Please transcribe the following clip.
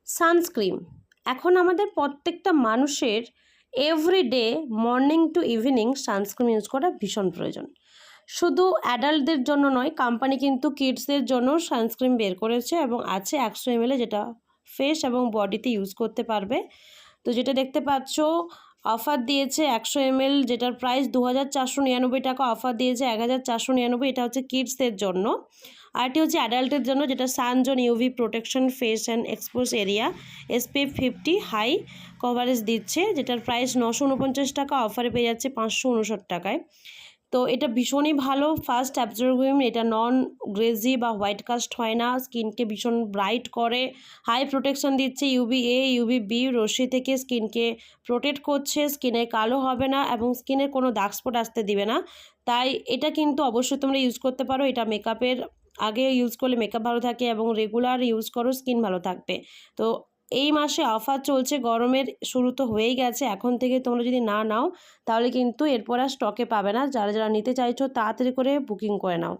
Sunscreen এখন আমাদের প্রত্যেকটা মানুষের everyday morning to evening sunscreen use করা ভীষণ প্রয়োজন। শুধু অ্যাডাল্টদের জন্য নয়, কোম্পানি কিন্তু কিডসদের জন্য সানস্ক্রিন বের করেছে এবং আছে 100 ml, যেটা ফেস এবং বডিতে ইউজ করতে পারবে। তো যেটা দেখতে পাচ্ছ অফার দিয়েছে 100 ml, যেটার প্রাইস 2499 টাকা, অফার দিয়েছে 1499। এটা হচ্ছে কিডসদের জন্য। আরটি হচ্ছে অ্যাডাল্টের জন্য, যেটা সানজন UV protection face and expose area SPF 50 high coverage দিচ্ছে, যেটার প্রাইস 949 টাকা, অফারে পেয়ে যাচ্ছে 559 টাকায়। তো এটা ভীষণই ভালো, ফাস্ট অ্যাবজর্বিং, এটা নন গ্রেজি বা হোয়াইট কাস্ট হয় না, স্কিনকে ভীষণ ব্রাইট করে, হাই প্রোটেকশন দিচ্ছে, UVA UVB রশ্মি থেকে স্কিনকে প্রোটেক্ট করছে, স্কিনে কালো হবে না এবং স্কিনের কোনো দাগ স্পট আসতে দিবে না। তাই এটা কিন্তু অবশ্যই তোমরা ইউজ করতে পারো। এটা মেকআপের আগে ইউজ করলে মেকআপ ভালো থাকে এবং রেগুলার ইউজ করো স্কিন ভালো থাকবে। তো এই মাসে অফার চলছে, গরমের শুরু তো হয়েই গেছে, এখন থেকে তোমরা যদি না নাও তাহলে কিন্তু এরপর আর স্টকে পাবে না। যারা যারা নিতে চাইছো তাড়াতাড়ি করে বুকিং করে নাও।